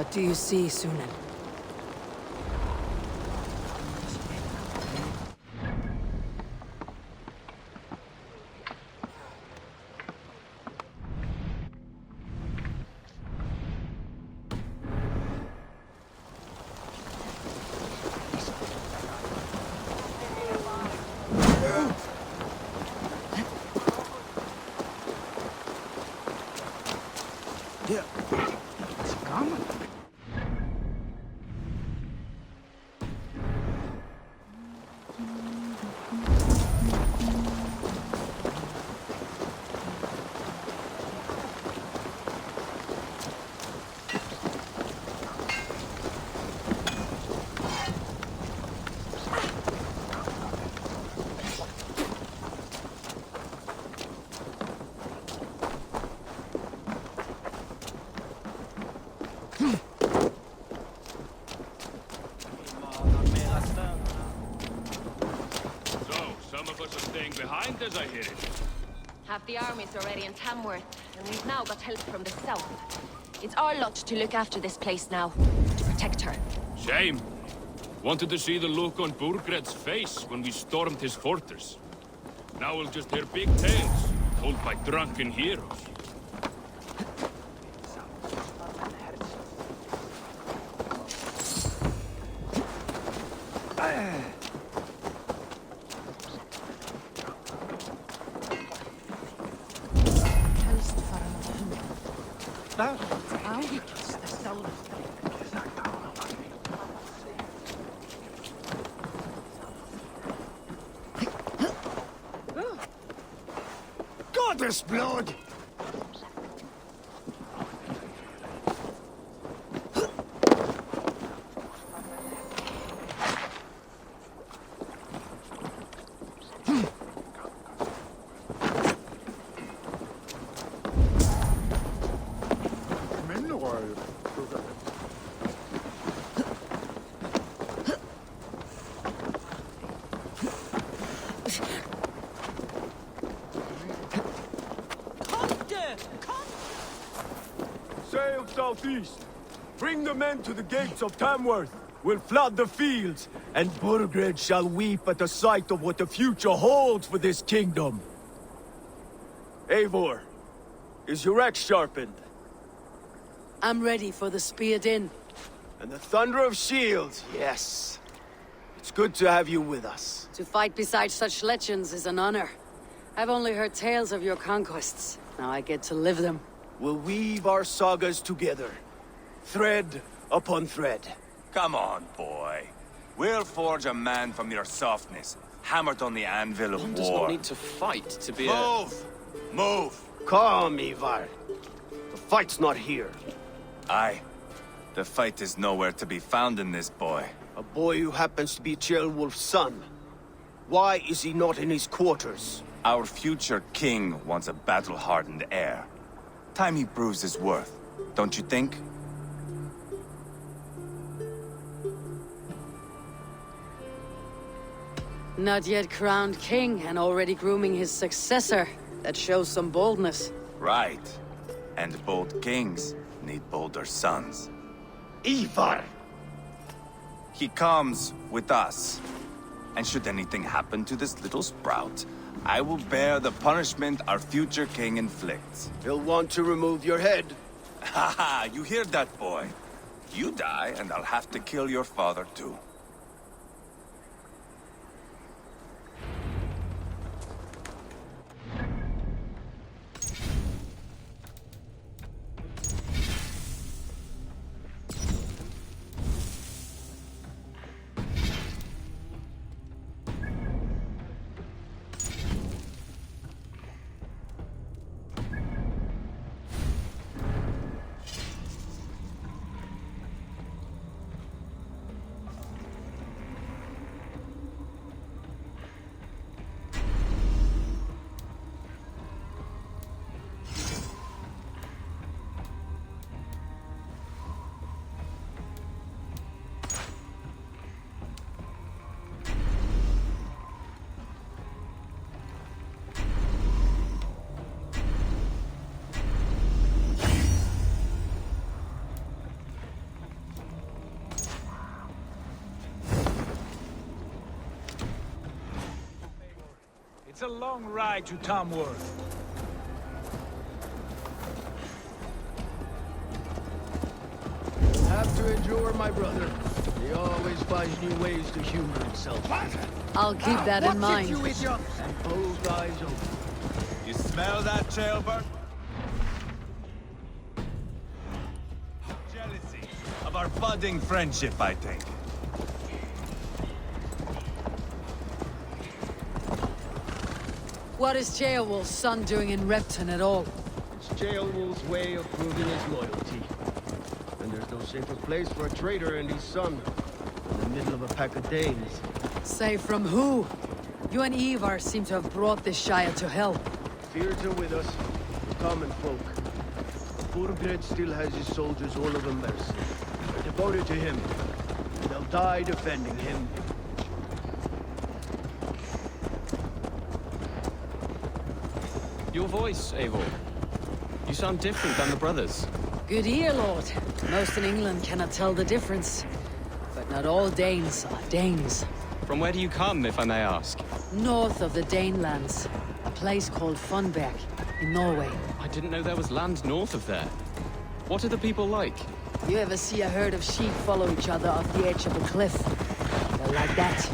What do you see, Sunan? Behind as I hear it. Half the army's already in Tamworth, and we've now got help from the south. It's our lot to look after this place now, to protect her. Shame. Wanted to see the look on Burgred's face when we stormed his fortress. Now we'll just hear big tales, told by drunken heroes. Goddess blood! Sail southeast. Bring the men to the gates of Tamworth. We'll flood the fields, and Burgred shall weep at the sight of what the future holds for this kingdom. Eivor, is your axe sharpened? I'm ready for the spear din. And the thunder of shields, yes. It's good to have you with us. To fight beside such legends is an honor. I've only heard tales of your conquests. Now I get to live them. We'll weave our sagas together, thread upon thread. Come on, boy. We'll forge a man from your softness, hammered on the anvil of One war. does not need to fight to be Move! Move! Calm, Eivor. The fight's not here. Aye. The fight is nowhere to be found in this boy. A boy who happens to be Ceolwulf's son. Why is he not in his quarters? Our future king wants a battle-hardened heir. Time he proves his worth, don't you think? Not yet crowned king and already grooming his successor. That shows some boldness. Right. And bold kings need bolder sons. Eivor! He comes with us. And should anything happen to this little sprout, I will bear the punishment our future king inflicts. He'll want to remove your head. Haha, you hear that, boy? You die, and I'll have to kill your father, too. It's a long ride to Tamworth. Have to endure, my brother. He always finds new ways to humor himself. I'll keep that in mind. And both eyes open. You smell that, Jailbird? Jealousy of our budding friendship, I think. What is Ceolwulf's son doing in Repton at all? It's Ceolwulf's way of proving his loyalty. And there's no safer place for a traitor and his son in the middle of a pack of Danes. Say from who? You and Eivor seem to have brought this Shire to hell. Fears are with us, the common folk. Burgred still has his soldiers all over Mercia. They're devoted to him, and they'll die defending him. Your voice, Eivor. You sound different than the brothers. Good ear, Lord. Most in England cannot tell the difference. But not all Danes are Danes. From where do you come, if I may ask? North of the Danelands. A place called Funberg, in Norway. I didn't know there was land north of there. What are the people like? You ever see a herd of sheep follow each other off the edge of a cliff? They're like that.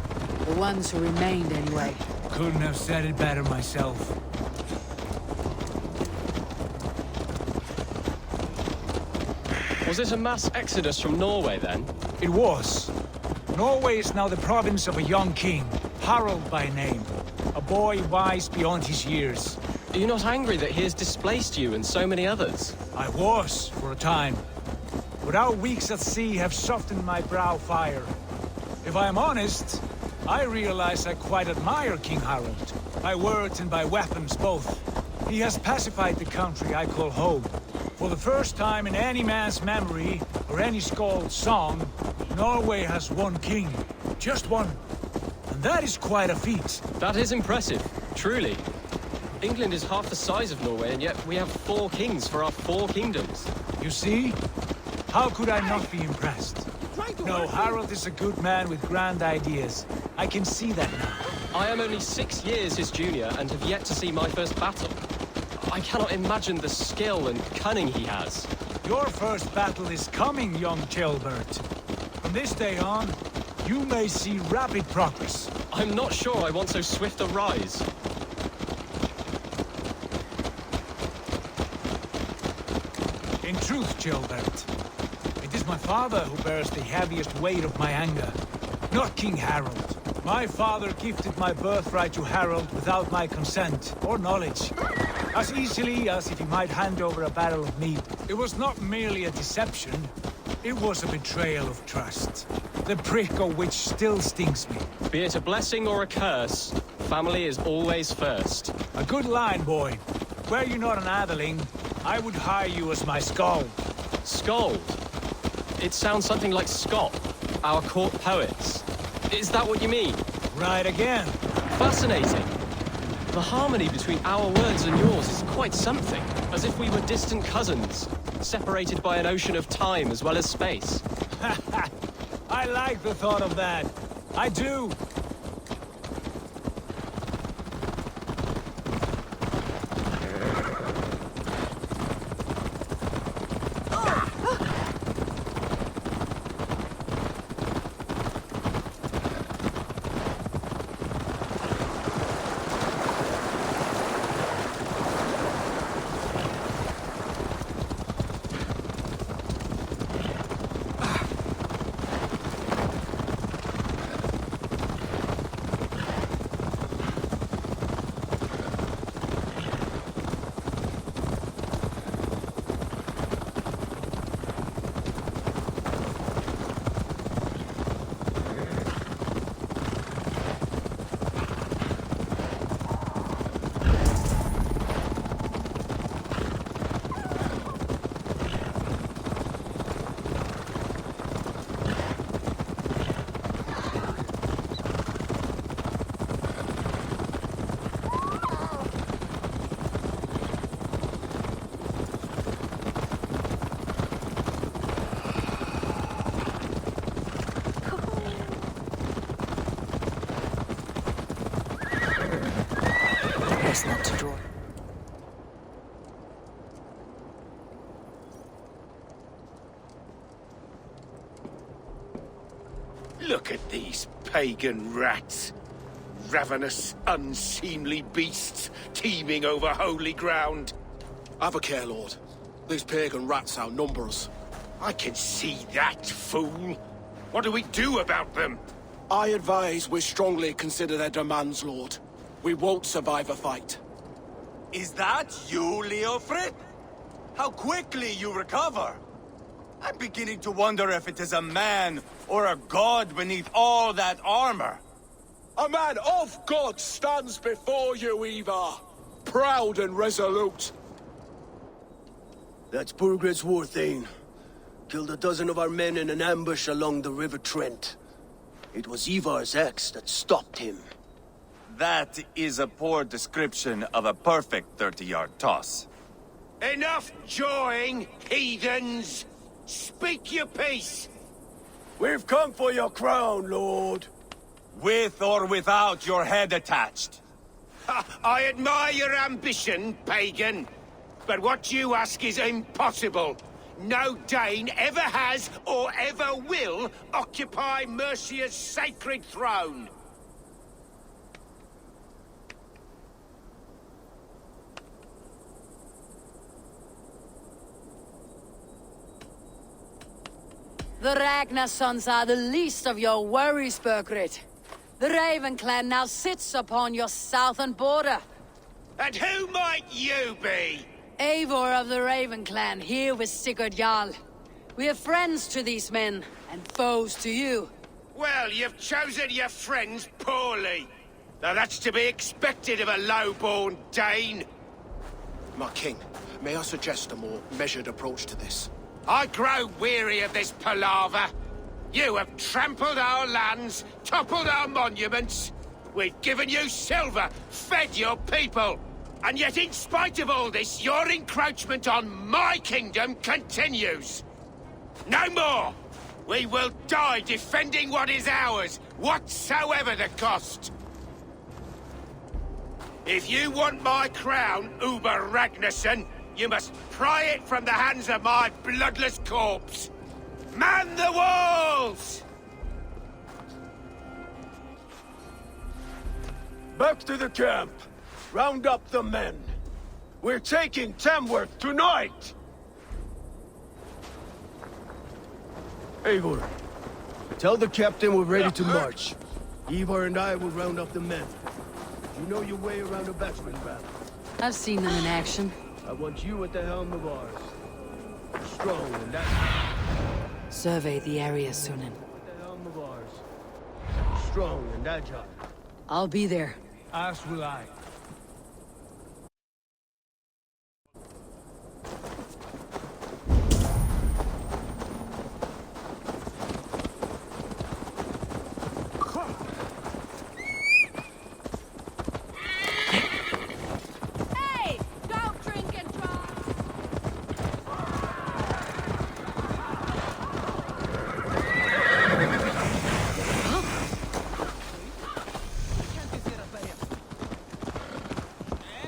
The ones who remained, anyway. Couldn't have said it better myself. Was it a mass exodus from Norway, then? It was. Norway is now the province of a young king, Harald by name. A boy wise beyond his years. Are you not angry that he has displaced you and so many others? I was, for a time. But our weeks at sea have softened my brow fire. If I am honest, I realize I quite admire King Harald. By words and by weapons both. He has pacified the country I call home. For the first time in any man's memory, or any skald's song, Norway has one king. Just one. And that is quite a feat. That is impressive, truly. England is half the size of Norway, and yet we have 4 kings for our 4 kingdoms. You see? How could I not be impressed? No, Harald is a good man with grand ideas. I can see that now. I am only 6 years his junior and have yet to see my first battle. I cannot imagine the skill and cunning he has. Your first battle is coming, young Jailbird. From this day on, you may see rapid progress. I'm not sure I want so swift a rise. In truth, Jailbird, it is my father who bears the heaviest weight of my anger, not King Harald. My father gifted my birthright to Harald without my consent or knowledge. As easily as if he might hand over a barrel of mead. It was not merely a deception, it was a betrayal of trust. The prick of which still stings me. Be it a blessing or a curse, family is always first. A good line, boy. Were you not an atheling, I would hire you as my skald. Skald? It sounds something like Scott, our court poets. Is that what you mean? Right again. Fascinating. The harmony between our words and yours is quite something. As if we were distant cousins, separated by an ocean of time as well as space. I like the thought of that. I do. best not to draw. Look at these pagan rats. Ravenous, unseemly beasts teeming over holy ground. Have a care, Lord. These pagan rats outnumber us. I can see that, fool. What do we do about them? I advise we strongly consider their demands, Lord. We won't survive a fight. Is that you, Leofrid? How quickly you recover! I'm beginning to wonder if it is a man or a god beneath all that armor. A man of God stands before you, Eivor. Proud and resolute. That's Burgred's war thane. Killed a dozen of our men in an ambush along the River Trent. It was Eivor's axe that stopped him. That is a poor description of a perfect 30-yard toss. Enough jawing, heathens! Speak your piece! We've come for your crown, Lord. With or without your head attached. Ha, I admire your ambition, pagan. But what you ask is impossible. No Dane ever has or ever will occupy Mercia's sacred throne. The Ragnar sons are the least of your worries, Burgred. The Raven clan now sits upon your southern border. And who might you be? Eivor of the Raven clan, here with Sigurd Jarl. We are friends to these men, and foes to you. Well, you've chosen your friends poorly. Now that's to be expected of a low-born Dane. My king, may I suggest a more measured approach to this? I grow weary of this palaver. You have trampled our lands, toppled our monuments. We've given you silver, fed your people. And yet, in spite of all this, your encroachment on my kingdom continues. No more! We will die defending what is ours, whatsoever the cost. If you want my crown, Uber Ragnarsson, you must pry it from the hands of my bloodless corpse. Man the walls! Back to the camp. Round up the men. We're taking Tamworth tonight! Eivor, tell the captain we're ready to march. Eivor and I will round up the men. You know your way around a battering ram. I've seen them in action. I want you at the helm of ours. Strong and that. Survey the area, Sunan. At the helm of ours. Strong and agile. I'll be there. As will I. Hey! Don't drink and drive!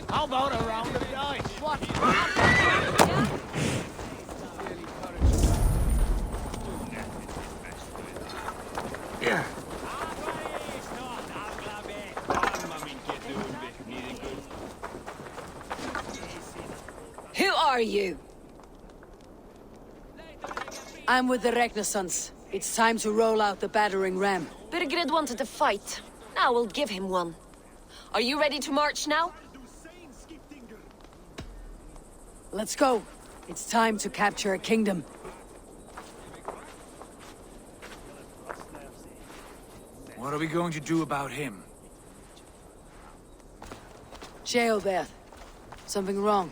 How about a round of dice? What? Yeah. Who are you? I'm with the Ragnarsons. It's time to roll out the battering ram. Burgred wanted to fight. Now we'll give him one. Are you ready to march now? Let's go. It's time to capture a kingdom. What are we going to do about him? Jail there. Something wrong.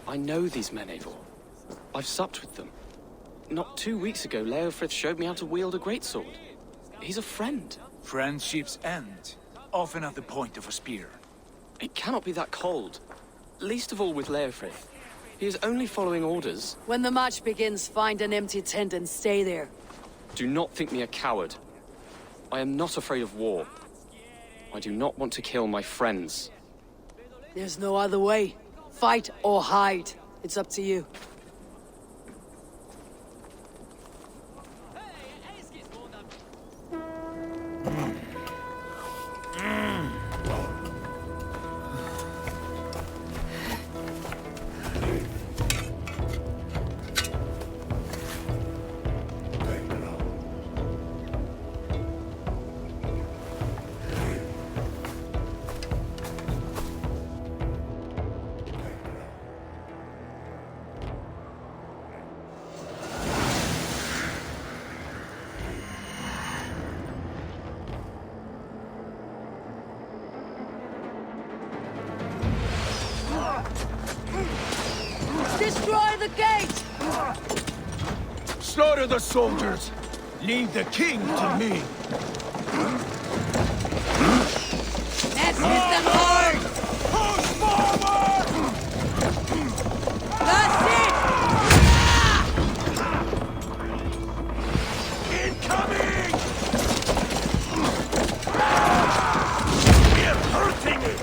I know these men, Eivor. I've supped with them. Not 2 weeks ago, Leofrith showed me how to wield a greatsword. He's a friend. Friendships end, often at the point of a spear. It cannot be that cold. Least of all with Leofrith. He is only following orders. When the march begins, find an empty tent and stay there. Do not think me a coward. I am not afraid of war. I do not want to kill my friends. There's no other way. Fight or hide. It's up to you. Destroy the gate! Slaughter the soldiers! Leave the king to me! Let's hit them hard! Push forward! That's it! Incoming! We're hurting it!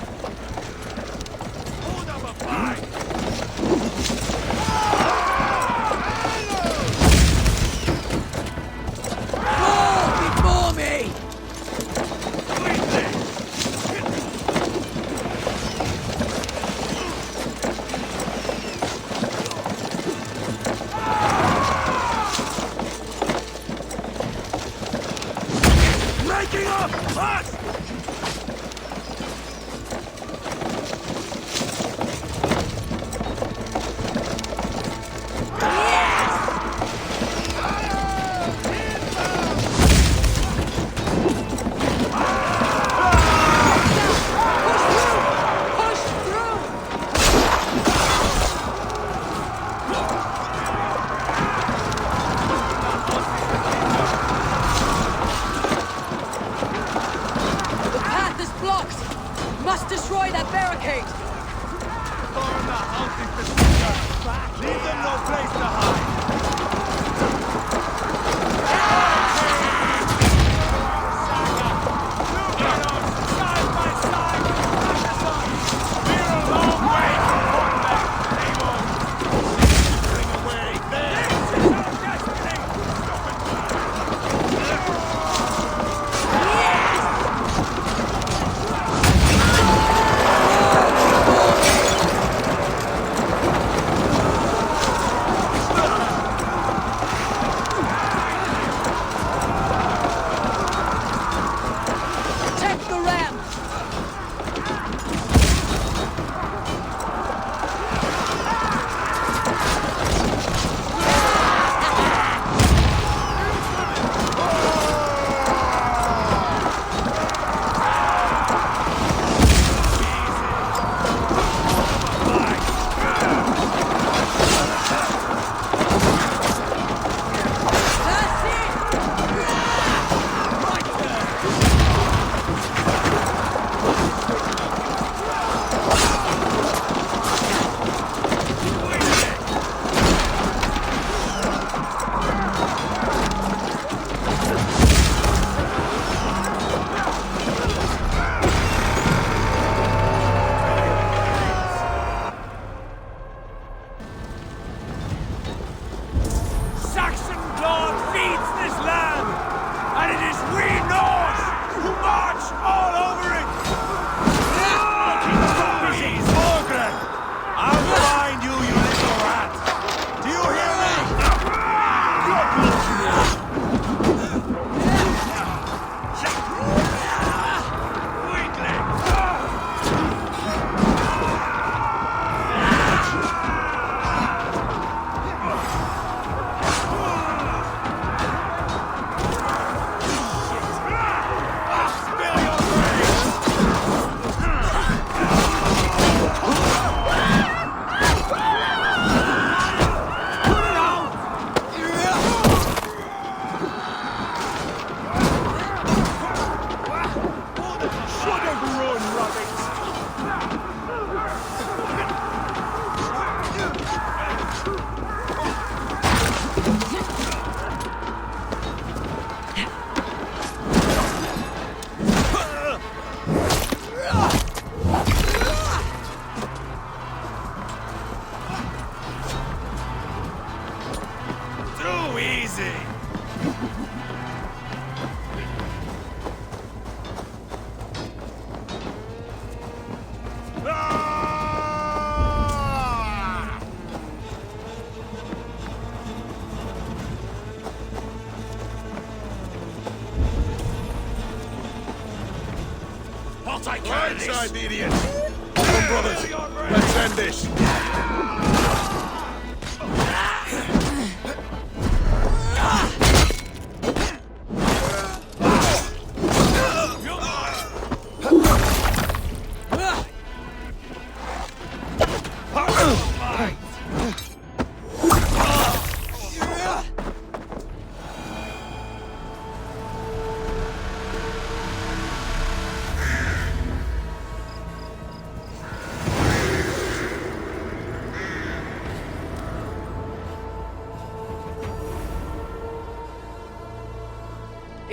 Hold up a fight! Before me! Breaking up! Fast! Must destroy that barricade! Storm the houses to Sigurd! Leave them no place to hide! Look at us, side by side! We're a long way from Portland, Eivor! Bring away there! This is our destiny! thought I carried this! Right side, idiot! Come, brothers, let's end this!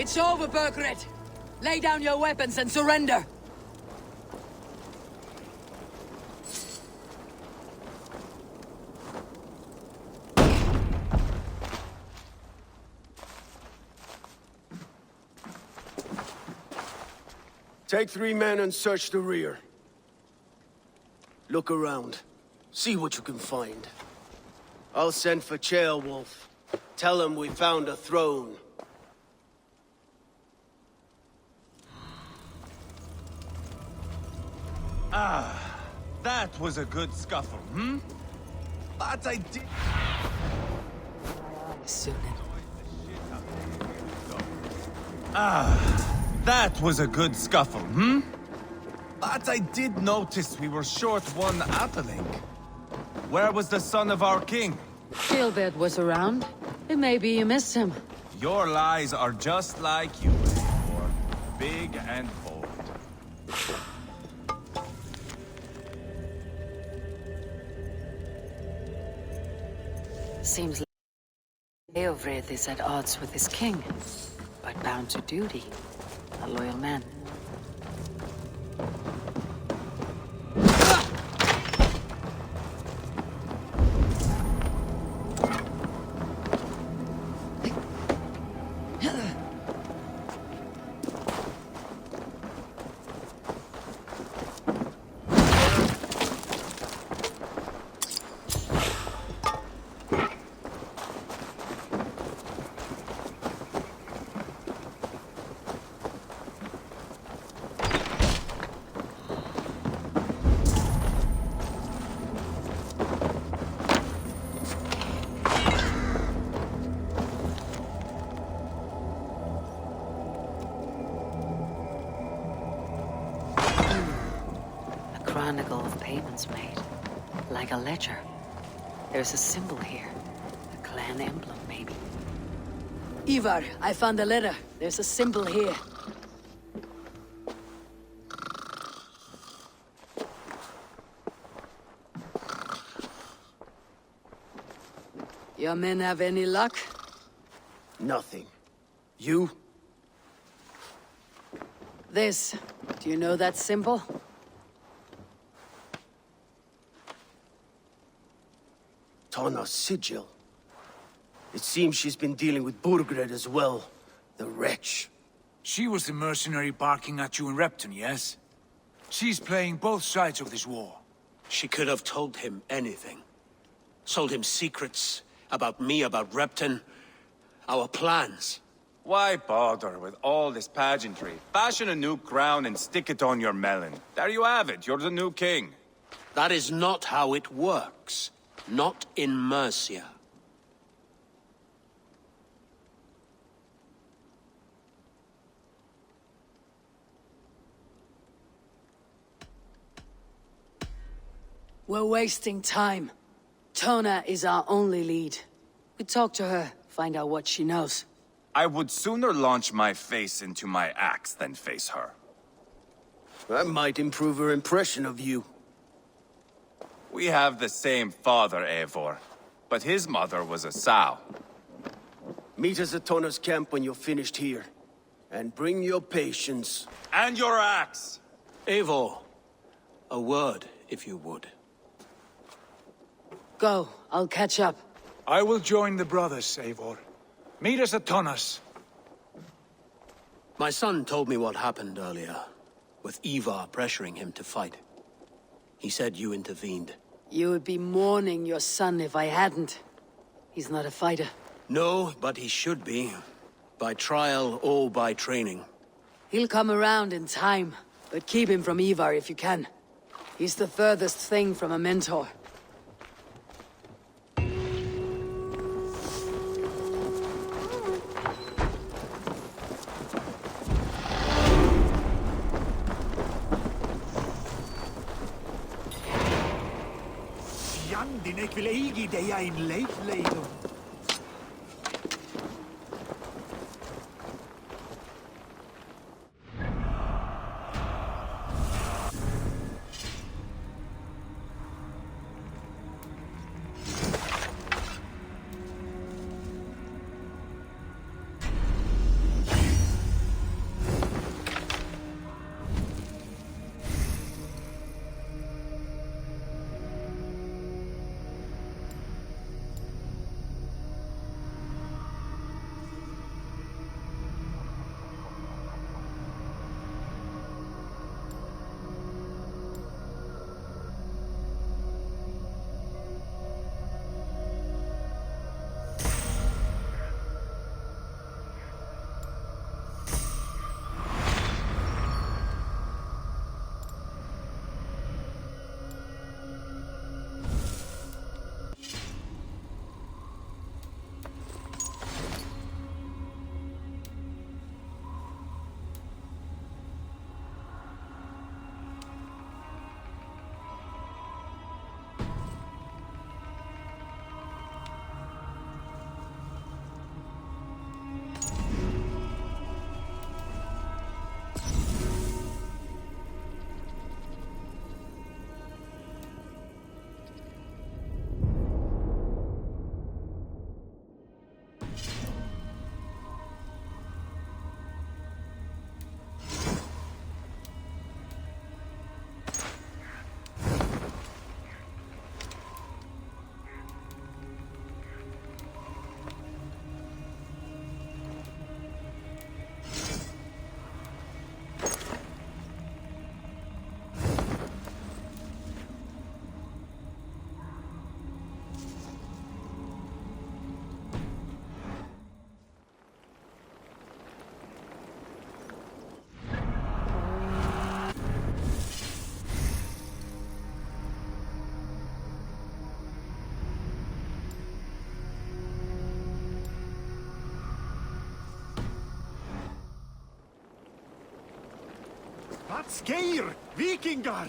It's over, Burgred! Lay down your weapons and surrender! Take 3 men and search the rear. Look around. See what you can find. I'll send for Ceolwulf. Tell him we found a throne. That was a good scuffle, hmm? But I did... That was a good scuffle, hmm? But I did notice we were short one atheling. Where was the son of our king? Gilbert was around. Maybe you missed him. Your lies are just like you, Eivor. Big and bold. Seems like Eovred is at odds with his king, but bound to duty. A loyal man. Chronicle of payments made. Like a ledger. There's a symbol here. A clan emblem, maybe. Ivar, I found a letter. There's a symbol here. Your men have any luck? Nothing. You? This. Do you know that symbol? Tanna's sigil. It seems she's been dealing with Burgred as well. The wretch. She was the mercenary barking at you in Repton, yes? She's playing both sides of this war. She could have told him anything. Sold him secrets about me, about Repton, our plans. Why bother with all this pageantry? Fashion a new crown and stick it on your melon. There you have it, you're the new king. That is not how it works. Not in Mercia. We're wasting time. Tona is our only lead. We talk to her, find out what she knows. I would sooner launch my face into my axe than face her. That might improve her impression of you. We have the same father, Eivor, but his mother was a sow. Meet us at Tona's camp when you're finished here. And bring your patience. And your axe! Eivor, a word, if you would. Go, I'll catch up. I will join the brothers, Eivor. Meet us at Tonnas. My son told me what happened earlier, with Ivar pressuring him to fight. He said you intervened. You would be mourning your son if I hadn't. He's not a fighter. No, but he should be. By trial or by training. He'll come around in time. But keep him from Eivor if you can. He's the furthest thing from a mentor. Fjandinn ekvil eigi deg ein leifleiðum. Vad skeir, vikingar!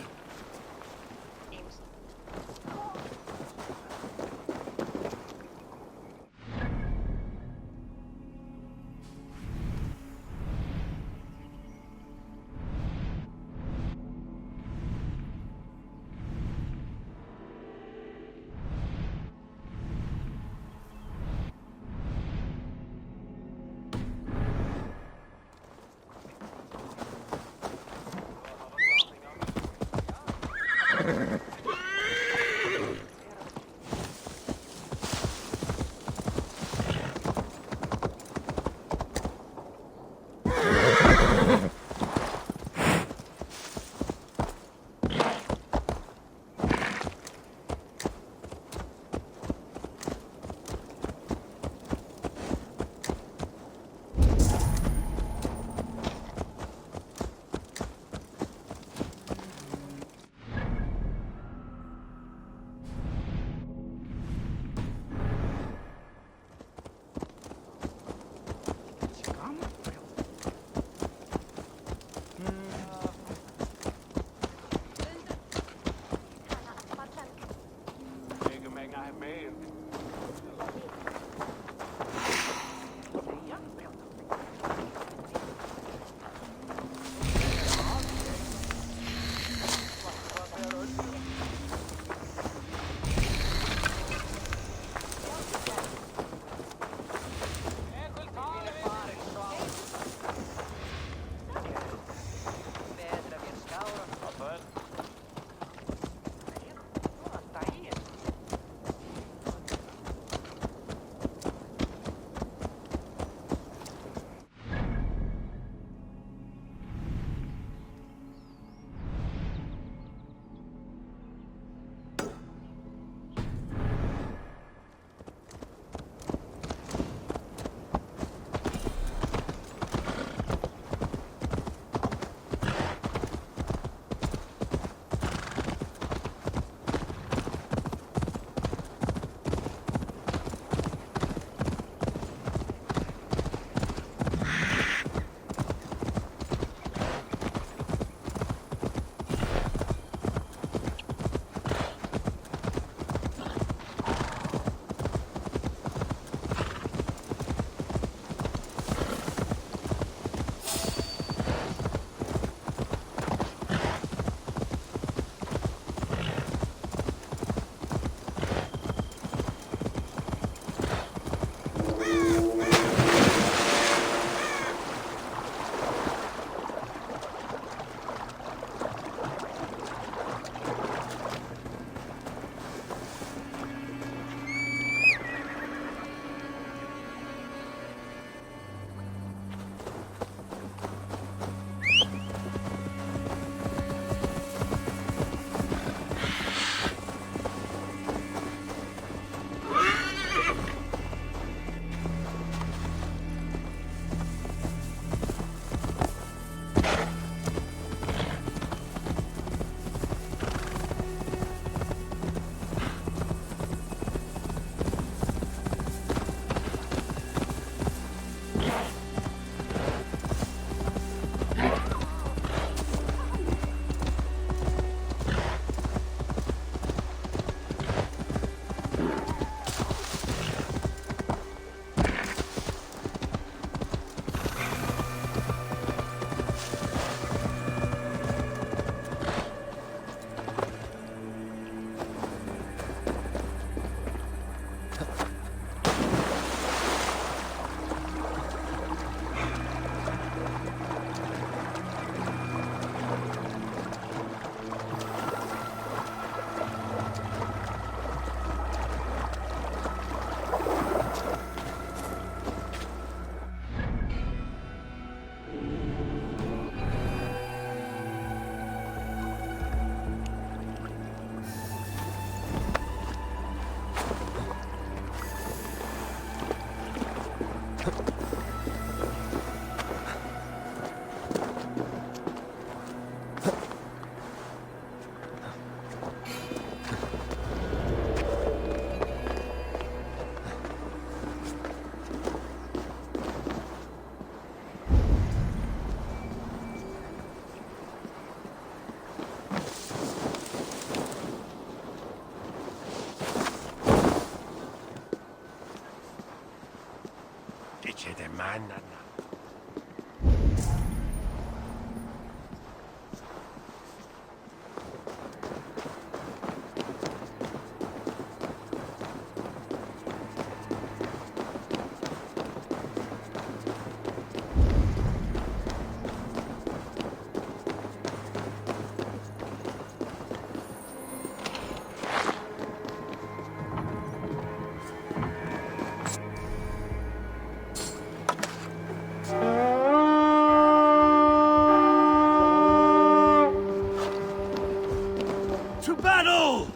To battle!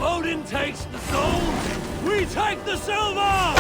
Odin takes the souls, we take the silver!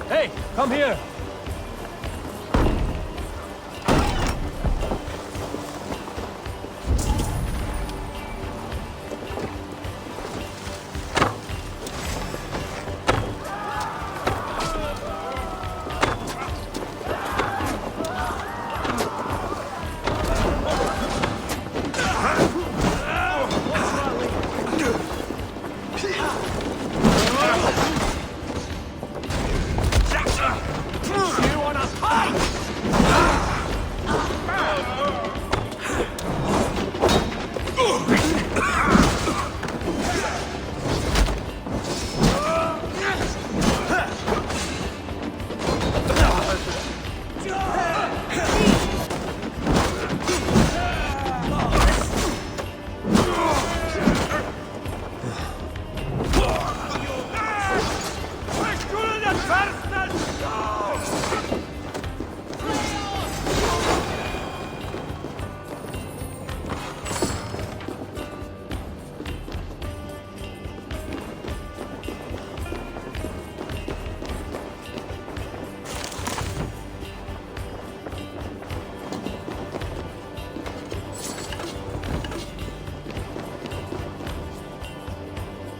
Hey, come here!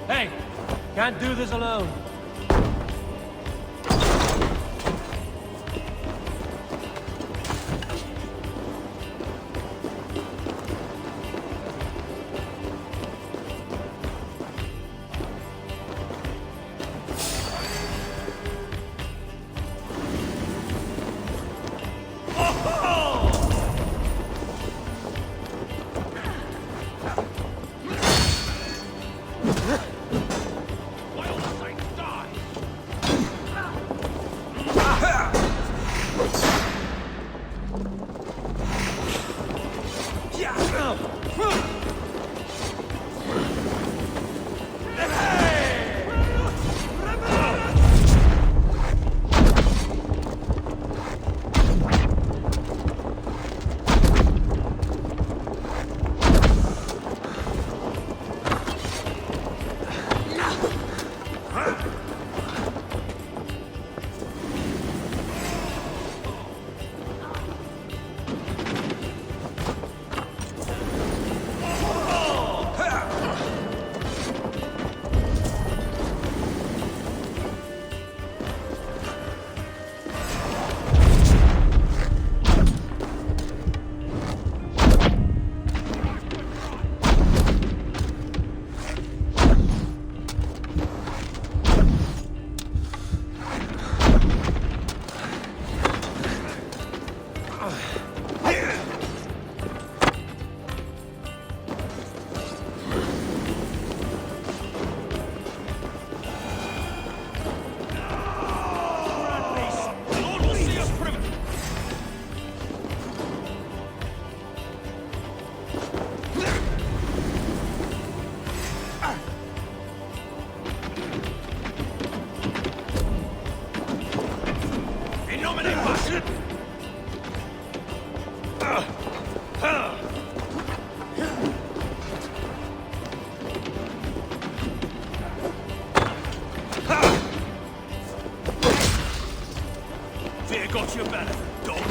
Hey, can't do this alone. Fear got you better, dog.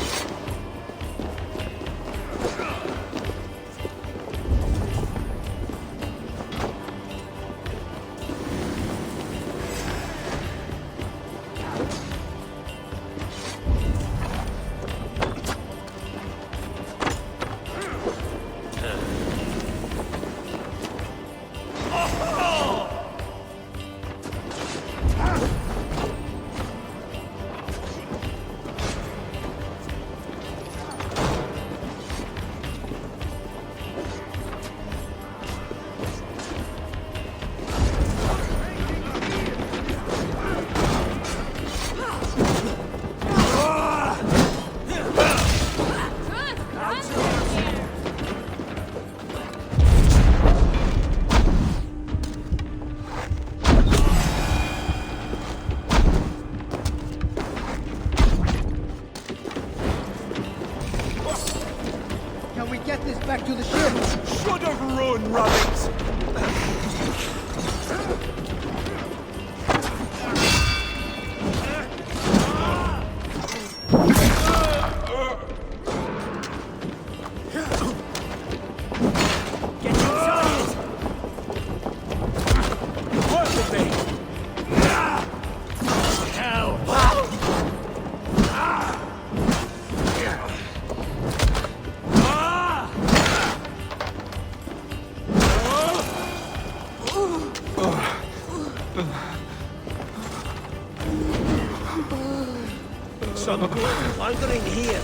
Back to the ship! Should have run, rabbit! Get inside! Work with me! Hell! Some good wandering here.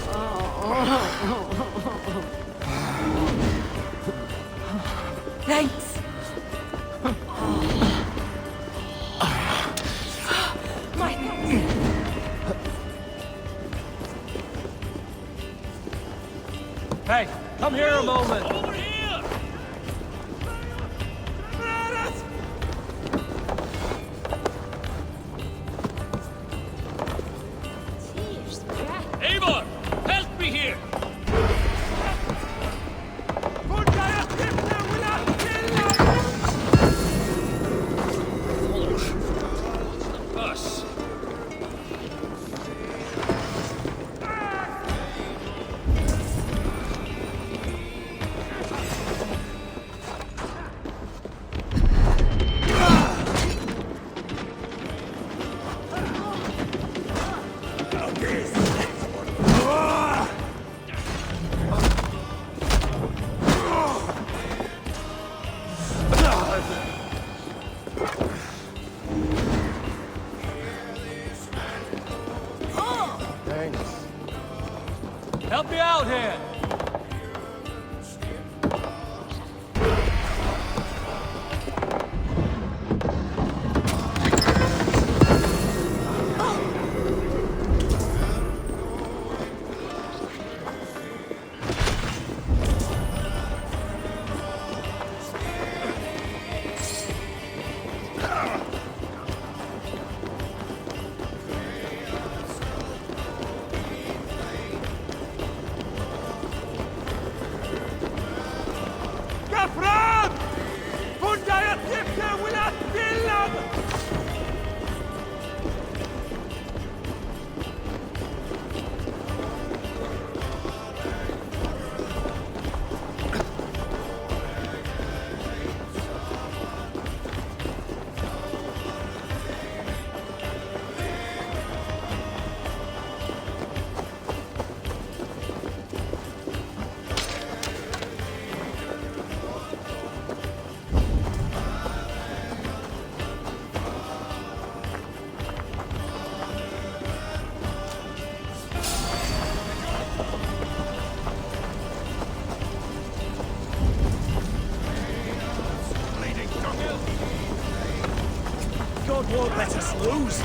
Thanks. My thanks. Hey, come here a moment. Over here! Eivor! Help me here! Us. Help me out here! God won't let us lose.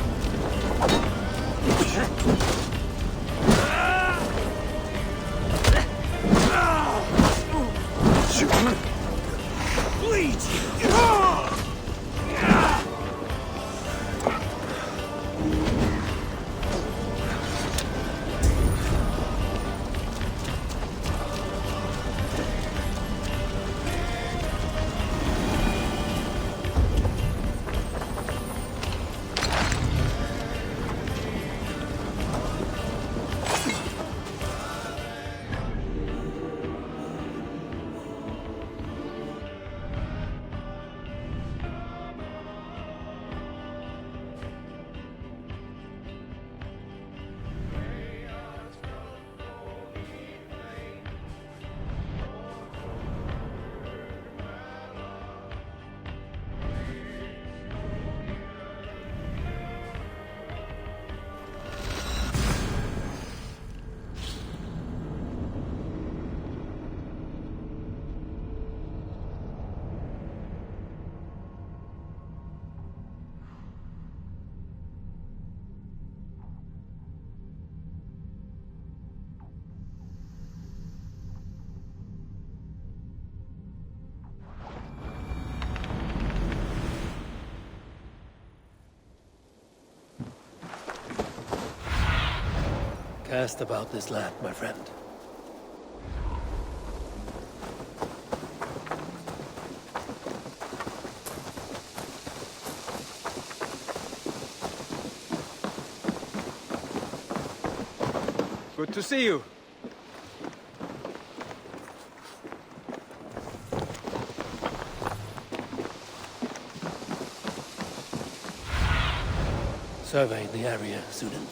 Cast about this land, my friend. Good to see you. Survey the area, Sudan.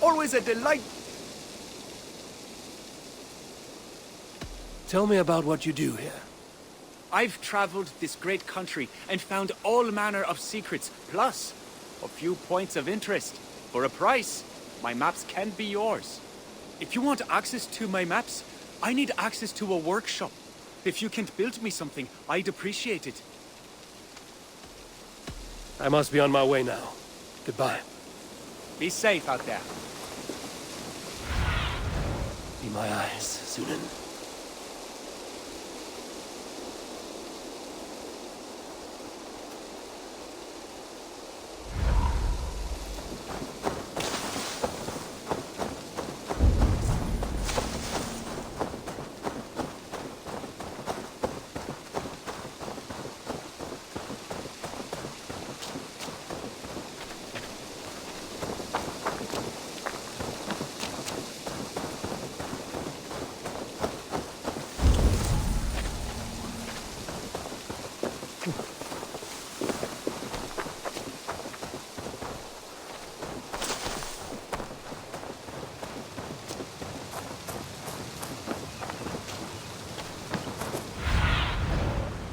Always a delight. Tell me about what you do here. I've traveled this great country and found all manner of secrets, plus a few points of interest. For a price, my maps can be yours. If you want access to my maps, I need access to a workshop. If you can build me something, I'd appreciate it. I must be on my way now. Goodbye. Be safe out there. Be my eyes, Sudan.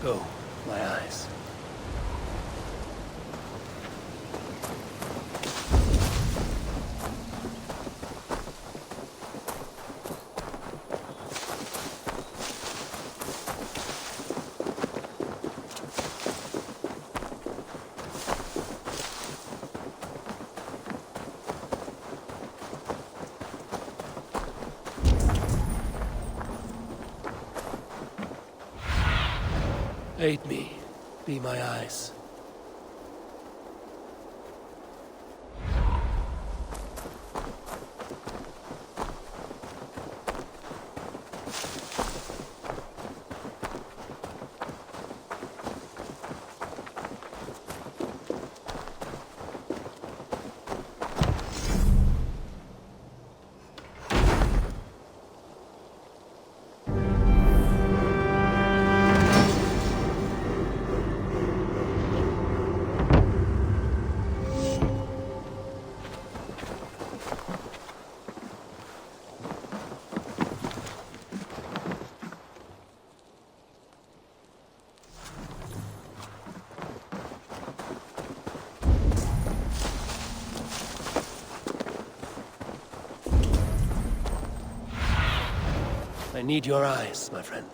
Go, my eyes. Aid me. Be my eyes. I need your eyes, my friend.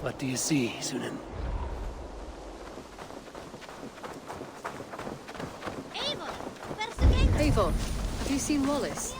What do you see, Sunan? Eivor, Have you seen Wallace?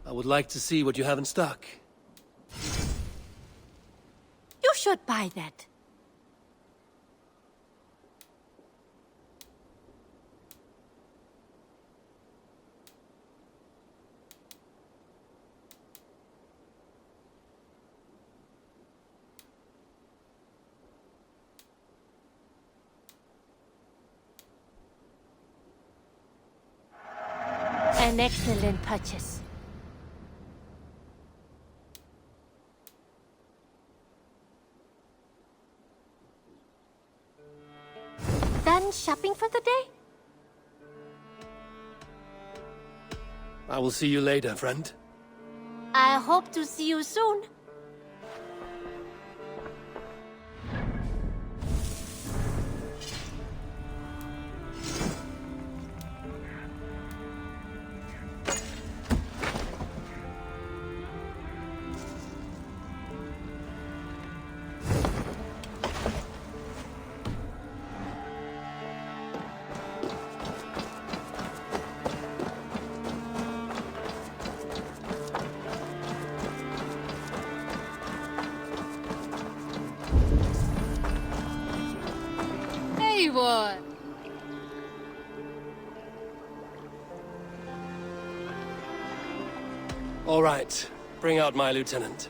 I would like to see what you have in stock. You should buy that. An excellent purchase. Done shopping for the day? I will see you later, friend. I hope to see you soon. Eivor! All right. Bring out my lieutenant.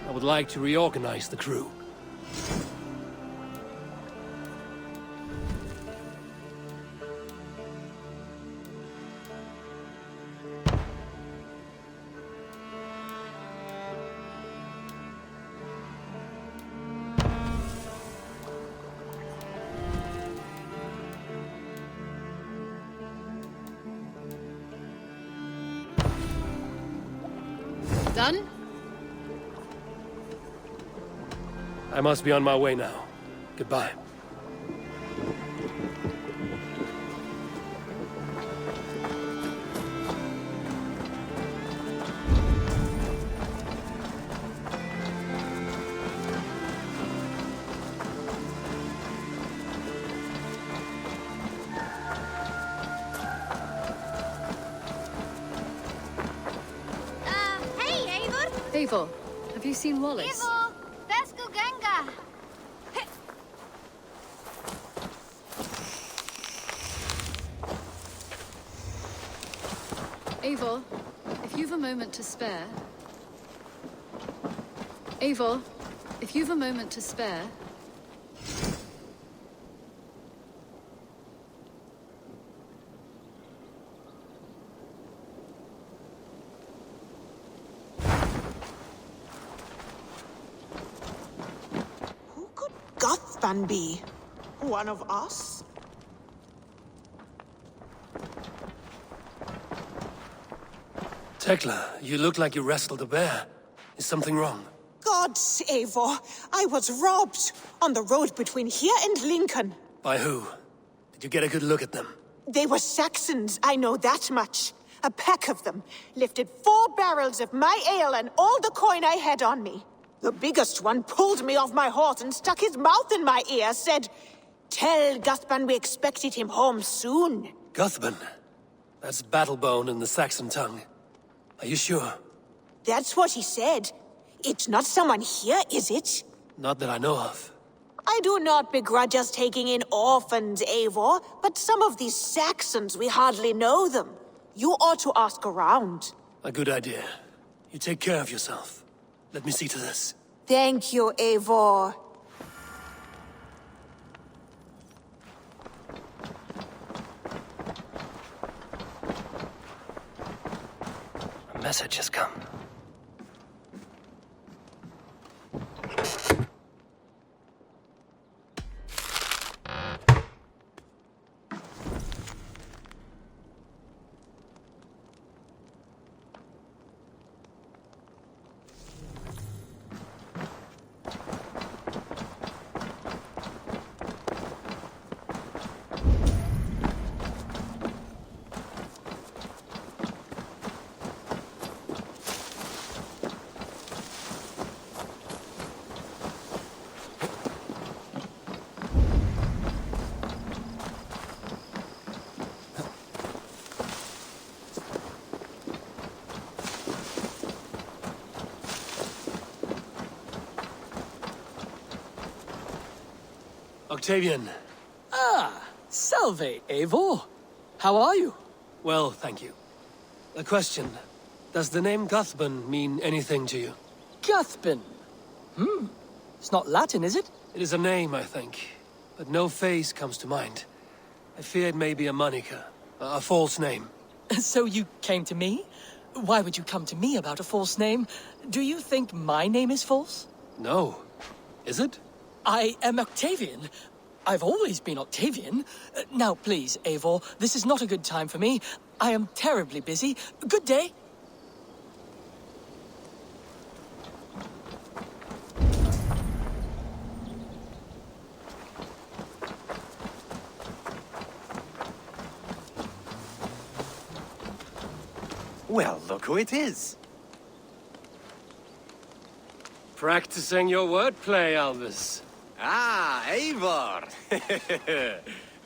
I would like to reorganize the crew. Done? I must be on my way now. Goodbye. Hey, Eivor! Eivor, have you seen Wallace? Eivor! Vesku Ganga! Eivor, if you've a moment to spare... Eivor, if you've a moment to spare... Who could Gothban be? One of us? Tekla, you look like you wrestled a bear. Is something wrong? Gods, Eivor, I was robbed on the road between here and Lincoln. By who? Did you get a good look at them? They were Saxons, I know that much. A pack of them lifted 4 barrels of my ale and all the coin I had on me. The biggest one pulled me off my horse and stuck his mouth in my ear, said, "Tell Guthban we expected him home soon." Guthban? That's Battlebone in the Saxon tongue. Are you sure? That's what he said. It's not someone here, is it? Not that I know of. I do not begrudge us taking in orphans, Eivor, but some of these Saxons, we hardly know them. You ought to ask around. A good idea. You take care of yourself. Let me see to this. Thank you, Eivor. A message has come. Octavian. Ah, salve, Eivor. How are you? Well, thank you. A question. Does the name Guthban mean anything to you? Guthban? It's not Latin, is it? It is a name, I think. But no face comes to mind. I fear it may be a moniker. A false name. So you came to me? Why would you come to me about a false name? Do you think my name is false? No. Is it? I am Octavian. I've always been Octavian. Now, please, Eivor, this is not a good time for me. I am terribly busy. Good day. Well, look who it is. Practicing your wordplay, Albus. Ah, Eivor!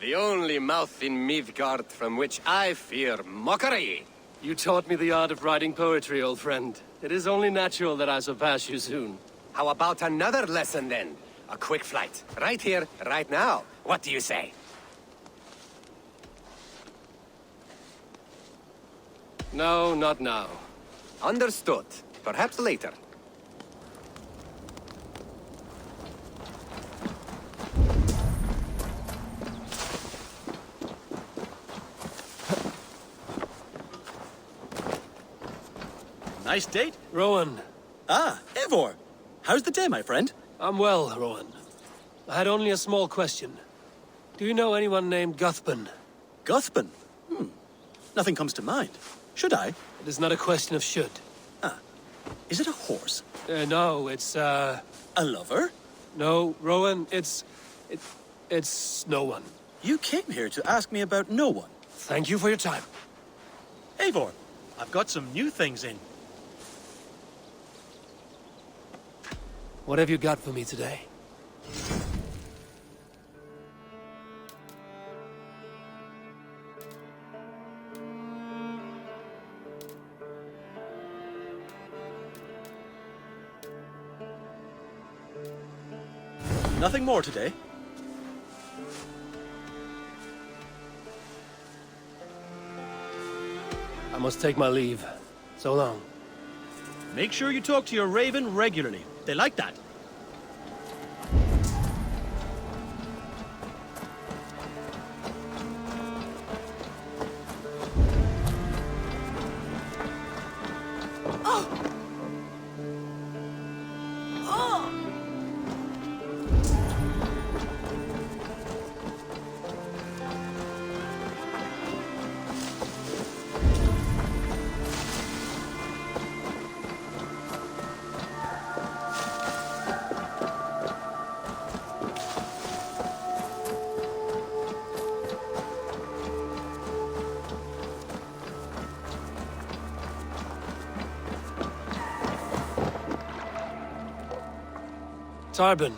The only mouth in Midgard from which I fear mockery. You taught me the art of writing poetry, old friend. It is only natural that I surpass you soon. How about another lesson, then? A quick flight. Right here, right now. What do you say? No, not now. Understood. Perhaps later. Nice date. Rowan. Ah, Eivor. How's the day, my friend? I'm well, Rowan. I had only a small question. Do you know anyone named Guthban? Guthban? Nothing comes to mind. Should I? It is not a question of should. Ah. Is it a horse? No, it's, A lover? No, Rowan, it's no one. You came here to ask me about no one. Thank you for your time. Eivor, I've got some new things in. What have you got for me today? Nothing more today. I must take my leave. So long. Make sure you talk to your raven regularly. They like that. Tarbin,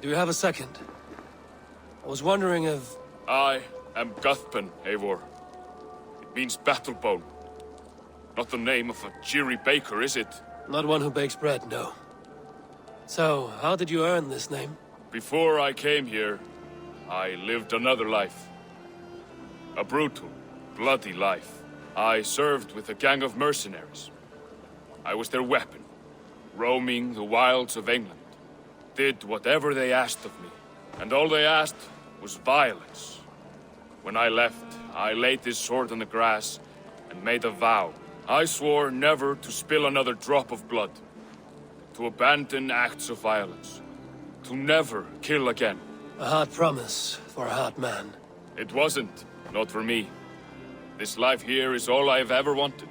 do you have a second? I was wondering if... I am Guthpen, Eivor. It means battle bone. Not the name of a cheery baker, is it? Not one who bakes bread, no. So, how did you earn this name? Before I came here, I lived another life. A brutal, bloody life. I served with a gang of mercenaries. I was their weapon, roaming the wilds of England. Did whatever they asked of me, and all they asked was violence. When I left, I laid this sword on the grass and made a vow. I swore never to spill another drop of blood, to abandon acts of violence, to never kill again. A hard promise for a hard man. It wasn't, not for me. This life here is all I've ever wanted.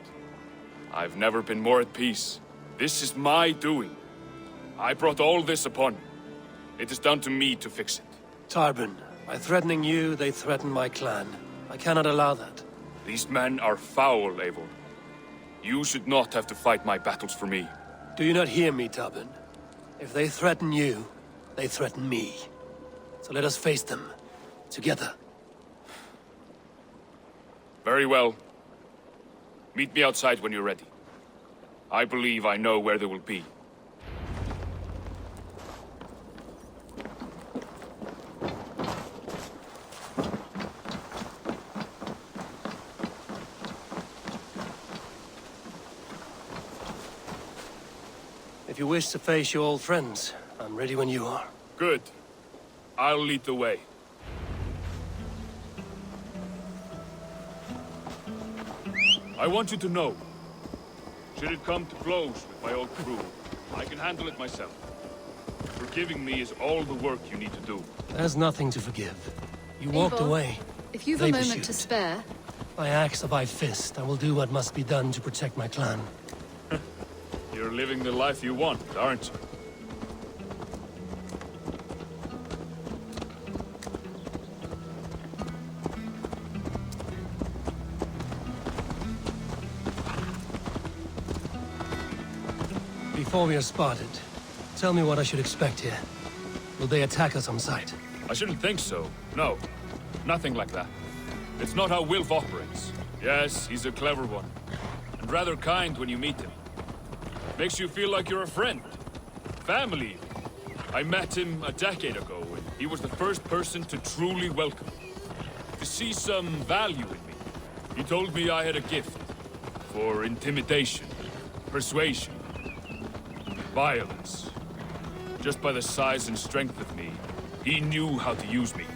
I've never been more at peace. This is my doing. I brought all this upon you. It is down to me to fix it. Tarbin, by threatening you, they threaten my clan. I cannot allow that. These men are foul, Eivor. You should not have to fight my battles for me. Do you not hear me, Tarbin? If they threaten you, they threaten me. So let us face them, together. Very well. Meet me outside when you're ready. I believe I know where they will be. If you wish to face your old friends, I'm ready when you are. Good. I'll lead the way. I want you to know, should it come to blows with my old crew, I can handle it myself. Forgiving me is all the work you need to do. There's nothing to forgive. You walked Eivor, away. If you've They a moment pursued. to spare, By axe or by fist, I will do what must be done to protect my clan. You're living the life you want, aren't you? Before we are spotted, tell me what I should expect here. Will they attack us on sight? I shouldn't think so. No. Nothing like that. It's not how Wilf operates. Yes, he's a clever one. And rather kind when you meet him. Makes you feel like you're a friend. Family. I met him a decade ago, and he was the first person to truly welcome me. To see some value in me. He told me I had a gift. For intimidation. Persuasion. Violence. Just by the size and strength of me, he knew how to use me.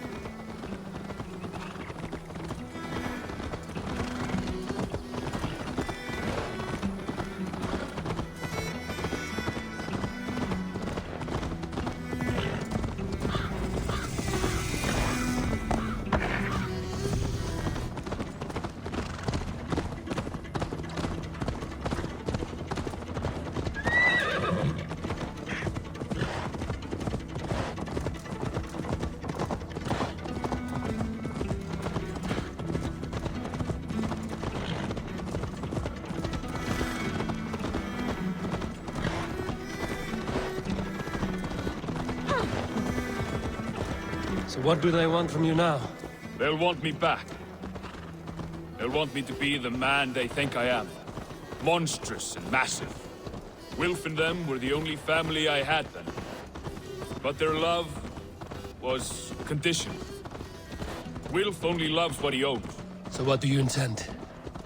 So what do they want from you now? They'll want me back. They'll want me to be the man they think I am. Monstrous and massive. Wilf and them were the only family I had then. But their love was conditional. Wilf only loves what he owns. So what do you intend?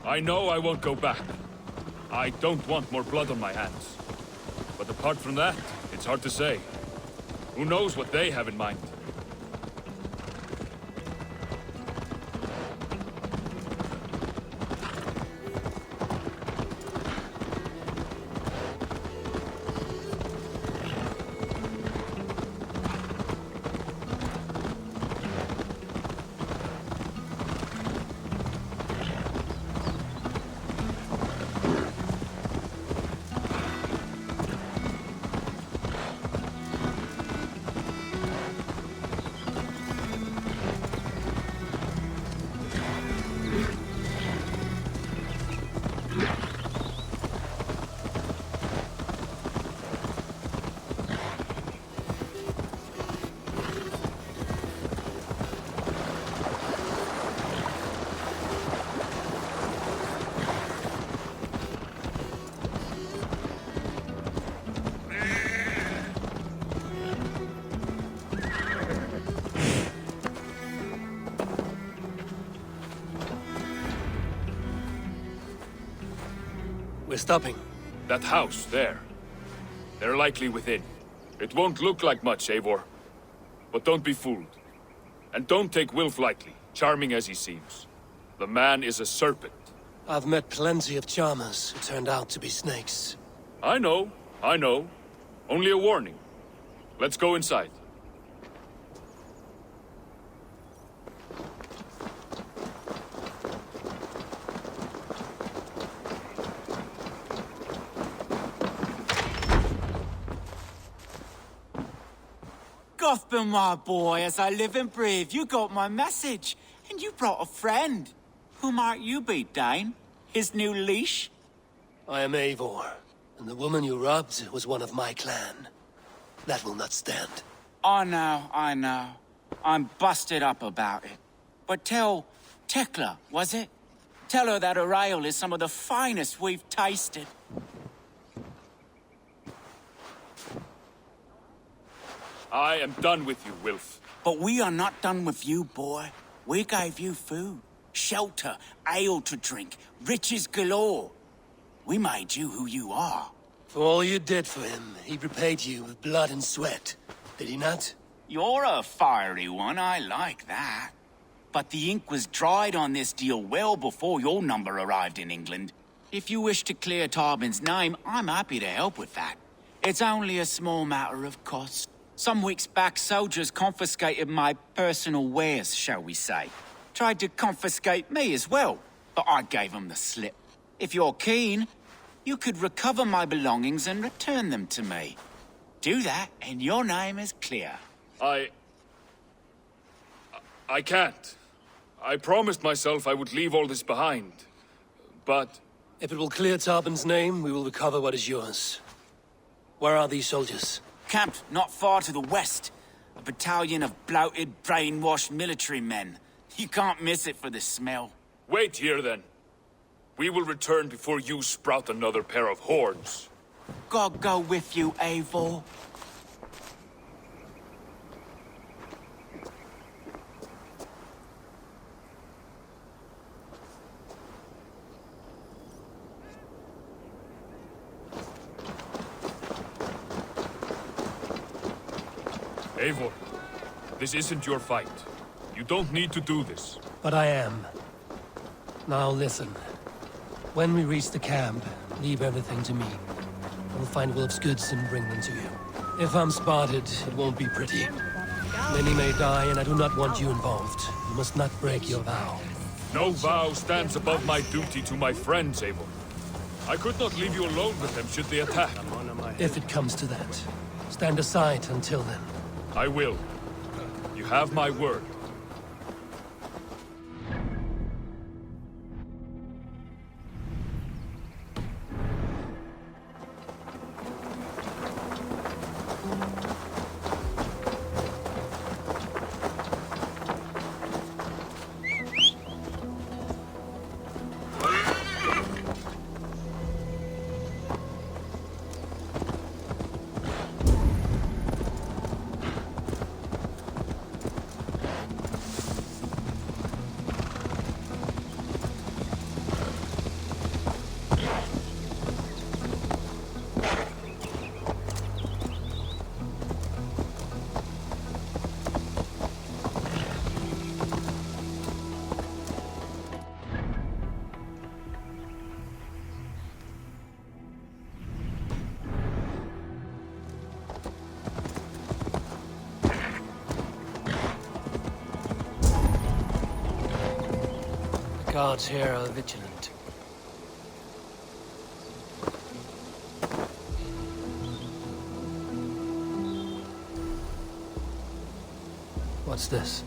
I know I won't go back. I don't want more blood on my hands. But apart from that, it's hard to say. Who knows what they have in mind? stopping? That house, there. They're likely within. It won't look like much, Eivor. But don't be fooled. And don't take Wilf lightly, charming as he seems. The man is a serpent. I've met plenty of charmers who turned out to be snakes. I know. Only a warning. Let's go inside. Gothman, my boy, as I live and breathe, you got my message. And you brought a friend. Who might you be, Dane? His new leash? I am Eivor, and the woman you robbed was one of my clan. That will not stand. I know. I'm busted up about it. But tell Tekla, was it? Tell her that her ale is some of the finest we've tasted. I am done with you, Wilf. But we are not done with you, boy. We gave you food, shelter, ale to drink, riches galore. We made you who you are. For all you did for him, he repaid you with blood and sweat. Did he not? You're a fiery one, I like that. But the ink was dried on this deal well before your number arrived in England. If you wish to clear Tarbin's name, I'm happy to help with that. It's only a small matter of cost. Some weeks back, soldiers confiscated my personal wares, shall we say. Tried to confiscate me as well, but I gave them the slip. If you're keen, you could recover my belongings and return them to me. Do that, and your name is clear. I can't. I promised myself I would leave all this behind. But... If it will clear Tarbin's name, we will recover what is yours. Where are these soldiers? Camped not far to the west. A battalion of bloated, brainwashed military men. You can't miss it for the smell. Wait here, then. We will return before you sprout another pair of horns. God go with you, Eivor. Eivor, this isn't your fight. You don't need to do this. But I am. Now listen. When we reach the camp, leave everything to me. I'll find Wilf's goods and bring them to you. If I'm spotted, it won't be pretty. Many may die, and I do not want you involved. You must not break your vow. No vow stands above my duty to my friends, Eivor. I could not leave you alone with them should they attack. If it comes to that, stand aside until then. I will. You have my word. Guards here are vigilant. What's this?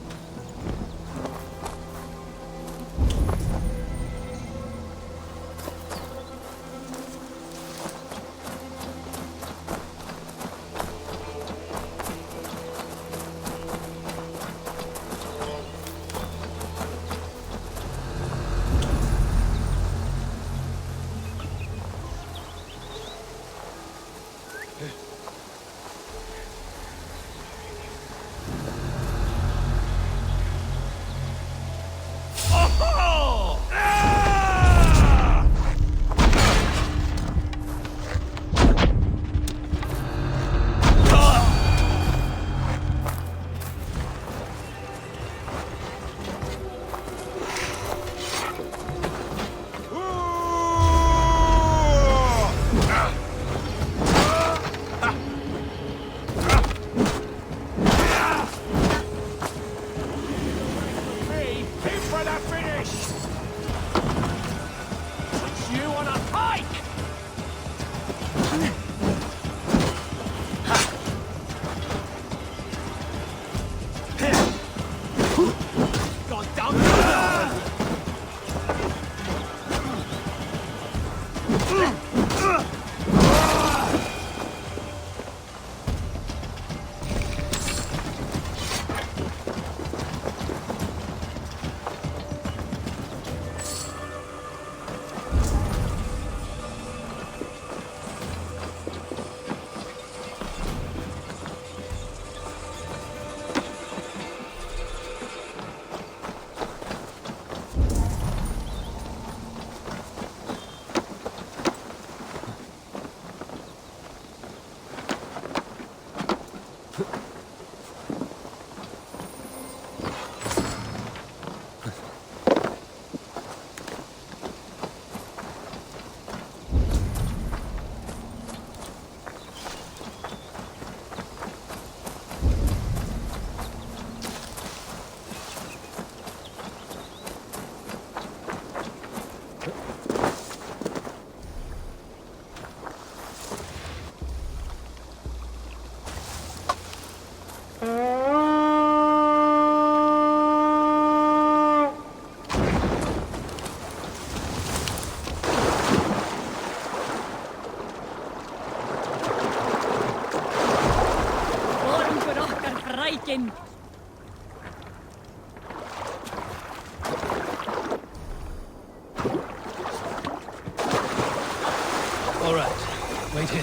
All right, wait here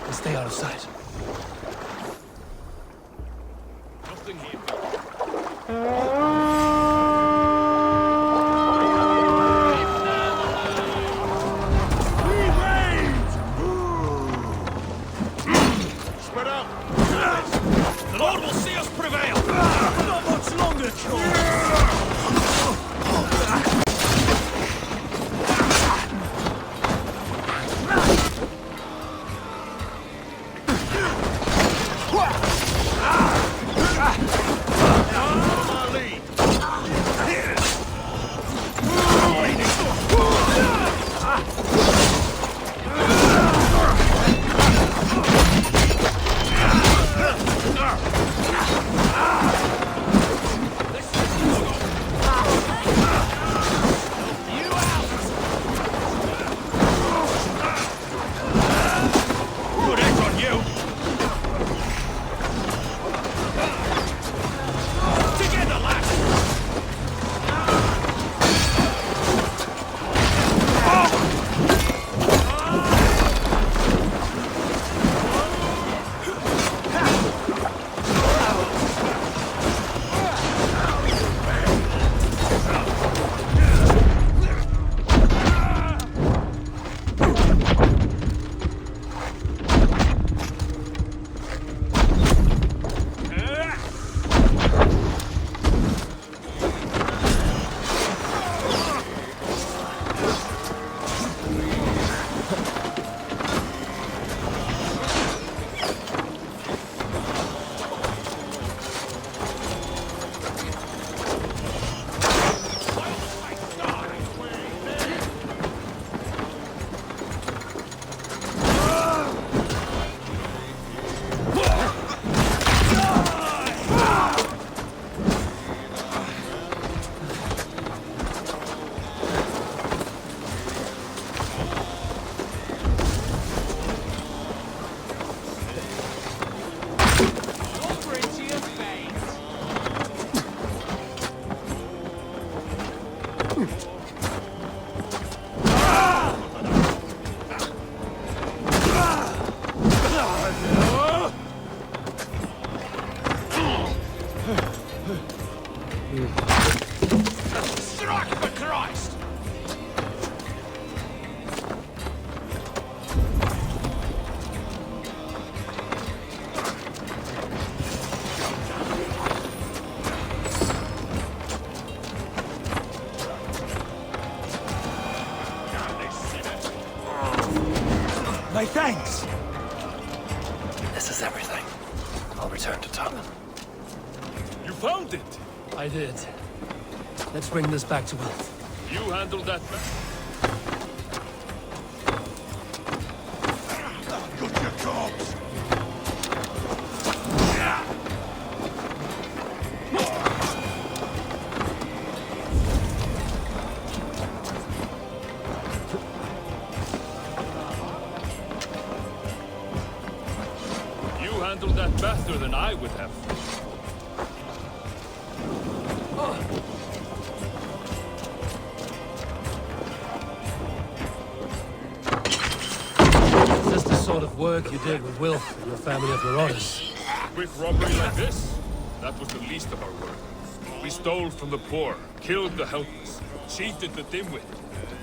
and stay out of sight. Nothing here. Spread out! The Lord will see us prevail! Not much longer, My thanks! This is everything. I'll return to Tottenham. You found it! I did. Let's bring this back to Ulf. You handled that. Got your corpse! You handled that better than I would have. Is this the sort of work you did with Wilf and your family of marauders? Quick robbery like this? That was the least of our work. We stole from the poor, killed the helpless, cheated the dimwit.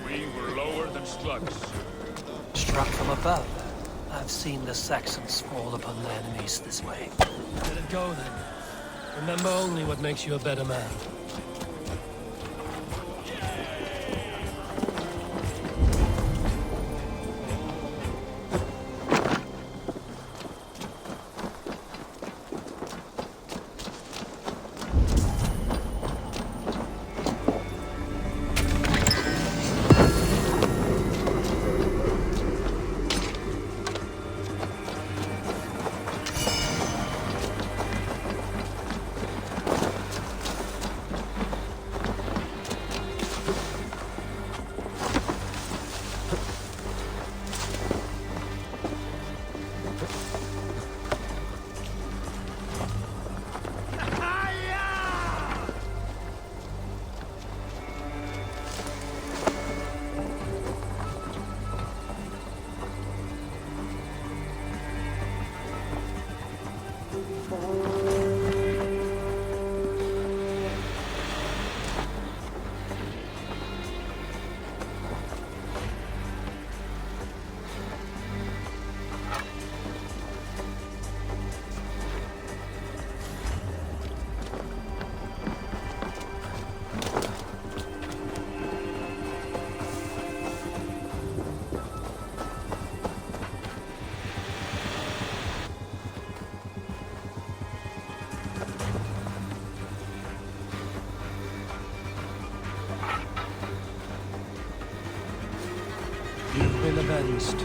We were lower than slugs. Struck from above. I've seen the Saxons fall upon their enemies this way. Let it go, then. Remember only what makes you a better man. You've been avenged.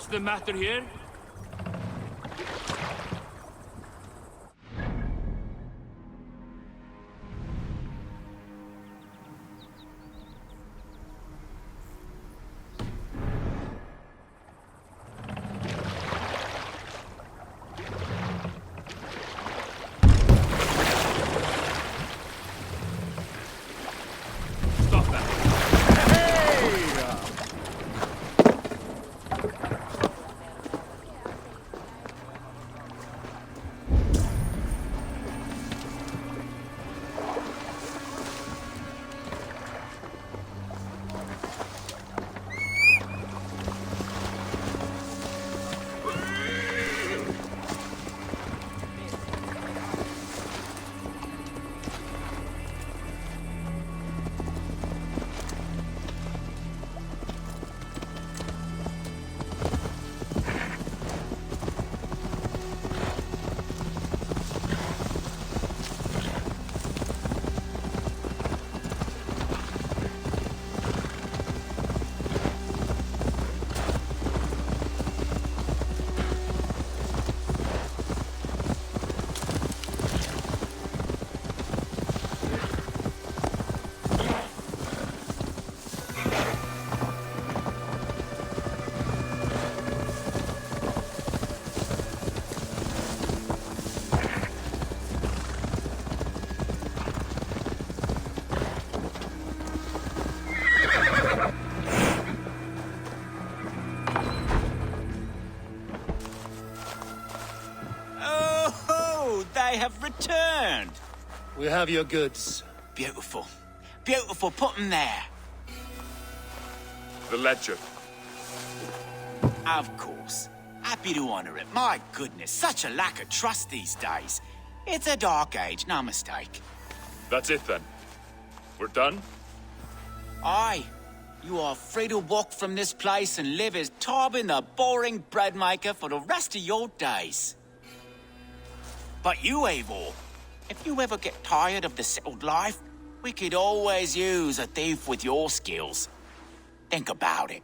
What's the matter here? They have returned. We have your goods. Beautiful. Beautiful. Put them there. The ledger. Of course. Happy to honor it. My goodness, such a lack of trust these days. It's a dark age, no mistake. That's it then. We're done? Aye. You are free to walk from this place and live as Tobin the boring bread maker for the rest of your days. But you, Eivor, if you ever get tired of the settled life, we could always use a thief with your skills. Think about it.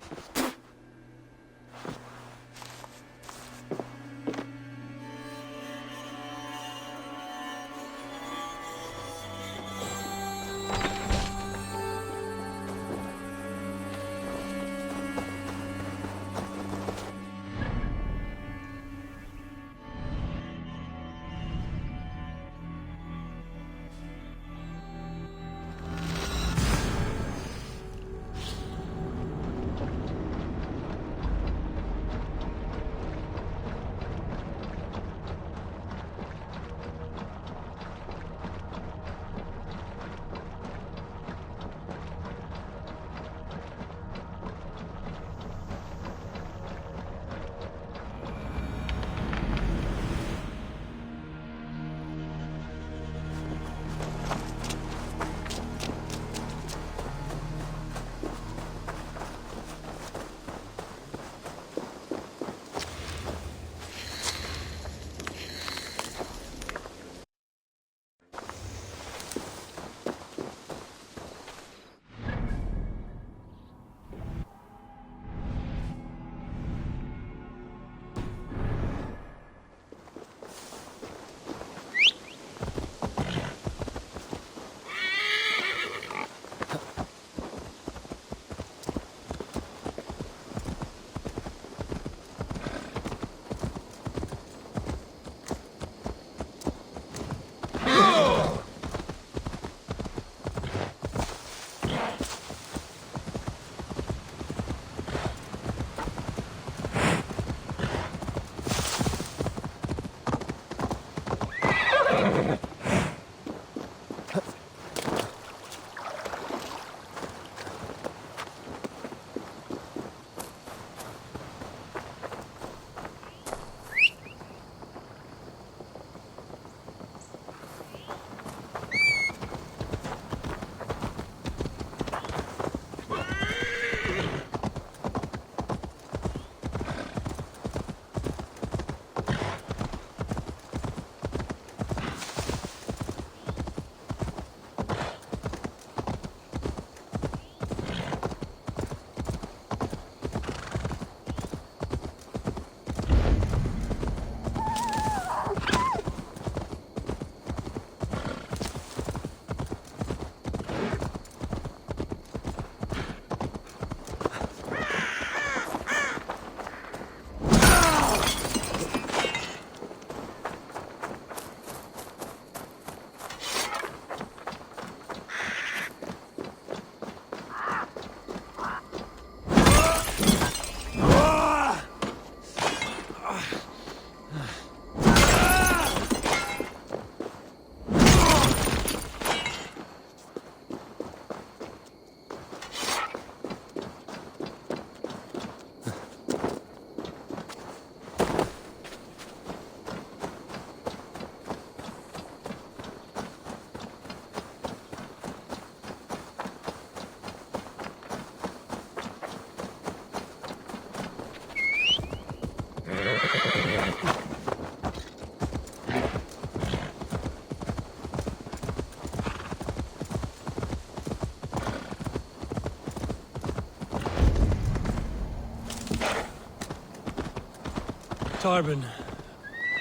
Tarbin,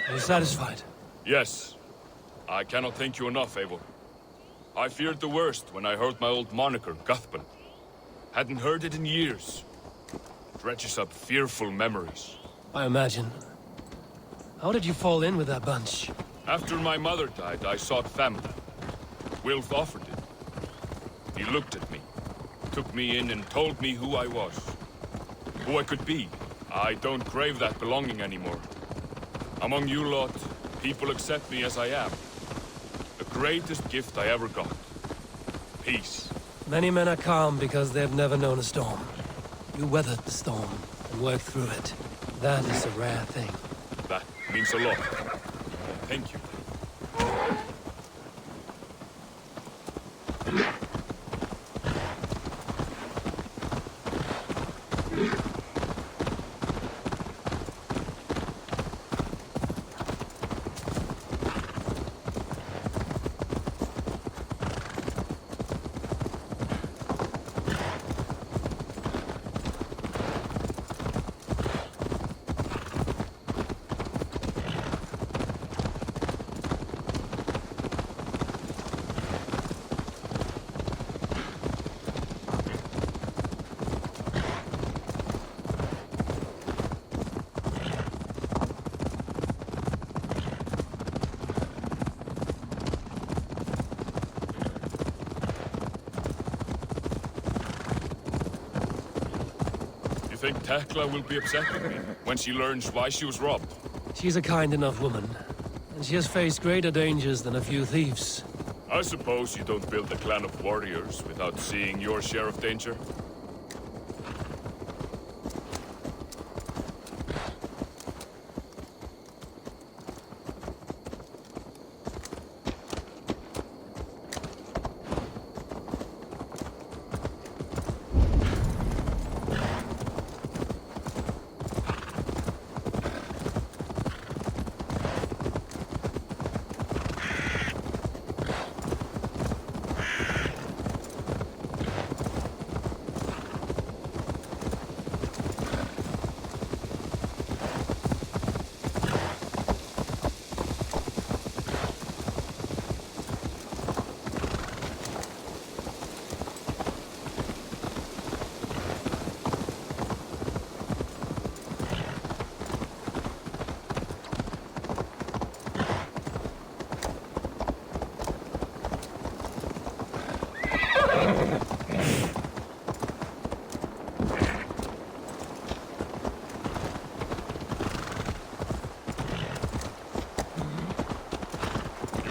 are you satisfied? Yes. I cannot thank you enough, Eivor. I feared the worst when I heard my old moniker, Guthban. Hadn't heard it in years. Dredges up fearful memories. I imagine. How did you fall in with that bunch? After my mother died, I sought family. Wilf offered it. He looked at me, took me in and told me who I was. Who I could be. I don't crave that belonging anymore. Among you lot, people accept me as I am. The greatest gift I ever got. Peace. Many men are calm because they have never known a storm. You weathered the storm and worked through it. That is a rare thing. That means a lot. Thank you. Think Tekla will be upset with me when she learns why she was robbed? She's a kind enough woman, and she has faced greater dangers than a few thieves. I suppose you don't build a clan of warriors without seeing your share of danger?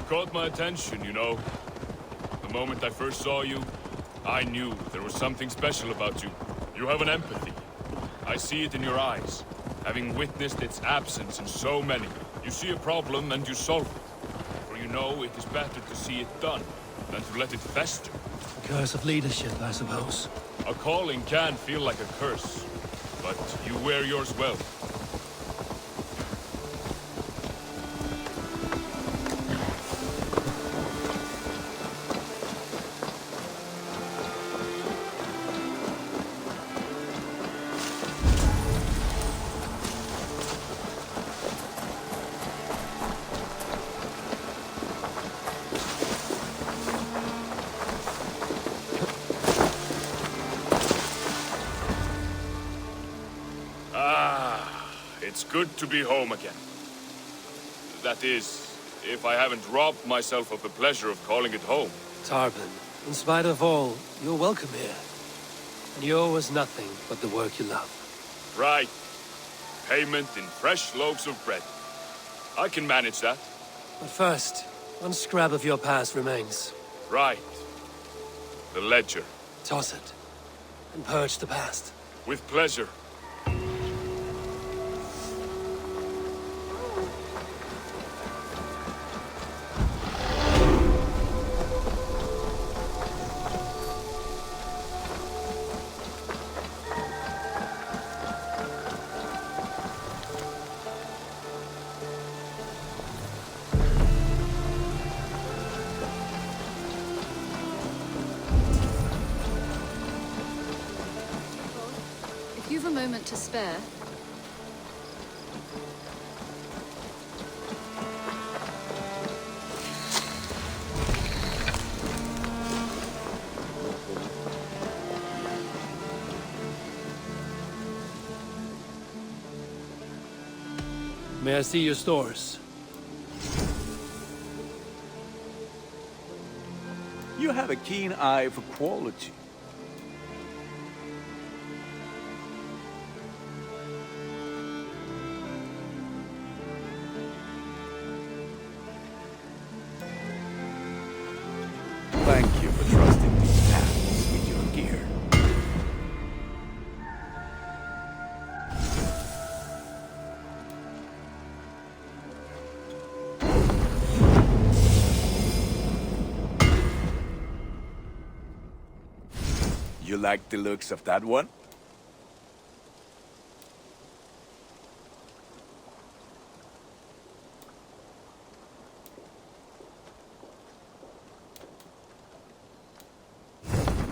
Caught my attention, you know. The moment I first saw you, I knew there was something special about you. You have an empathy. I see it in your eyes, having witnessed its absence in so many. You see a problem and you solve it. For you know it is better to see it done than to let it fester. The curse of leadership, I suppose. A calling can feel like a curse, but you wear yours well. It's good to be home again. That is, if I haven't robbed myself of the pleasure of calling it home. Tarbin, in spite of all, you're welcome here. And you owe us nothing but the work you love. Right. Payment in fresh loaves of bread. I can manage that. But first, one scrap of your past remains. Right. The ledger. Toss it. And purge the past. With pleasure. If you've a moment to spare... May I see your stores? You have a keen eye for quality. Thank you for trusting these paths with your gear. You like the looks of that one?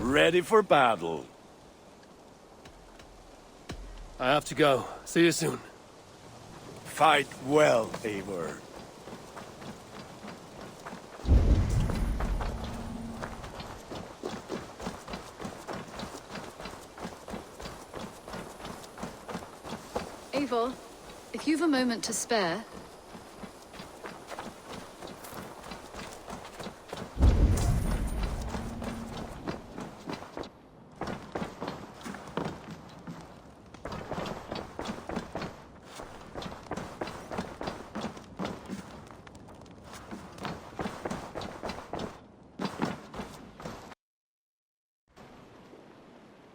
Ready for battle. I have to go. See you soon. Fight well, Eivor. Eivor, if you've a moment to spare,